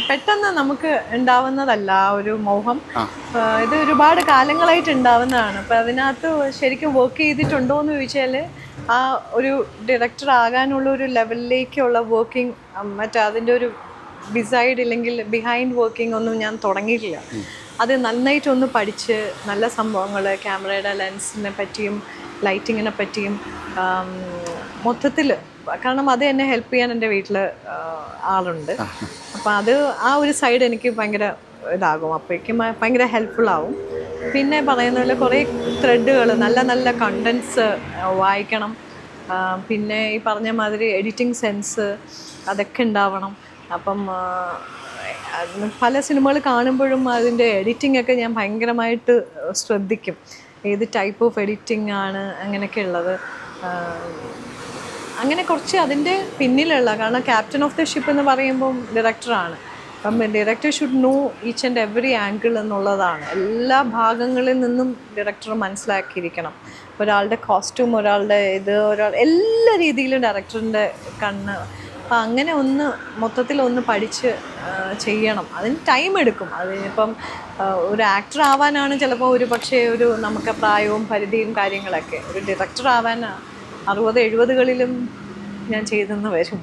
പെട്ടെന്ന് നമുക്ക് ഉണ്ടാവുന്നതല്ല ആ ഒരു മോഹം. ഇത് ഒരുപാട് കാലങ്ങളായിട്ട് ഉണ്ടാവുന്നതാണ്. അപ്പം അതിനകത്ത് ശരിക്കും വർക്ക് ചെയ്തിട്ടുണ്ടോ എന്ന് ചോദിച്ചാൽ ആ ഒരു ഡയറക്ടർ ആകാനുള്ള ഒരു ലെവലിലേക്കുള്ള വർക്കിംഗ് മറ്റേ അതിൻ്റെ ഒരു ബിസൈഡ് ഇല്ലെങ്കിൽ ബിഹൈൻഡ് വർക്കിംഗ് ഒന്നും ഞാൻ തുടങ്ങിയിട്ടില്ല. അത് നന്നായിട്ടൊന്ന് പഠിച്ച് നല്ല സംഭവങ്ങൾ ക്യാമറയുടെ ലെൻസിനെ പറ്റിയും ലൈറ്റിങ്ങിനെ പറ്റിയും മൊത്തത്തിൽ, കാരണം അത് എന്നെ ഹെൽപ്പ് ചെയ്യാൻ എൻ്റെ വീട്ടിൽ ആളുണ്ട്. അപ്പം അത് ആ ഒരു സൈഡ് എനിക്ക് ഭയങ്കര ഇതാകും, അപ്പോഴേക്കും ഭയങ്കര ഹെൽപ്ഫുൾ ആവും. പിന്നെ പറയുന്ന പോലെ കുറേ ത്രെഡുകൾ, നല്ല നല്ല കണ്ടൻസ് വായിക്കണം. പിന്നെ ഈ പറഞ്ഞ മാതിരി എഡിറ്റിംഗ് സെൻസ് അതൊക്കെ ഉണ്ടാവണം. അപ്പം പല സിനിമകൾ കാണുമ്പോഴും അതിൻ്റെ എഡിറ്റിംഗ് ഒക്കെ ഞാൻ ഭയങ്കരമായിട്ട് ശ്രദ്ധിക്കും. ഏത് ടൈപ്പ് ഓഫ് എഡിറ്റിംഗ് ആണ് അങ്ങനെയൊക്കെ ഉള്ളത്. അങ്ങനെ കുറച്ച് അതിൻ്റെ പിന്നിലുള്ള, കാരണം ക്യാപ്റ്റൻ ഓഫ് ദ ഷിപ്പ് എന്ന് പറയുമ്പം ഡയറക്ടറാണ്. അപ്പം director should know each and every angle എന്നുള്ളതാണ്. എല്ലാ ഭാഗങ്ങളിൽ നിന്നും ഡയറക്ടർ മനസ്സിലാക്കിയിരിക്കണം. ഒരാളുടെ കോസ്റ്റ്യൂം, ഒരാളുടെ എല്ലാ രീതിയിലും ഡയറക്ടറിൻ്റെ കണ്ണ്. അപ്പം അങ്ങനെ മൊത്തത്തിലൊന്ന് പഠിച്ച് ചെയ്യണം. അതിന് ടൈം എടുക്കും. അതിനിപ്പം ഒരു ആക്ടർ ആവാനാണ് ചിലപ്പോൾ നമുക്ക് പ്രായവും പരിധിയും കാര്യങ്ങളൊക്കെ. ഒരു ഡയറക്ടർ ആവാൻ 60-70കളിലും ഞാൻ ചെയ്തെന്ന് വരും.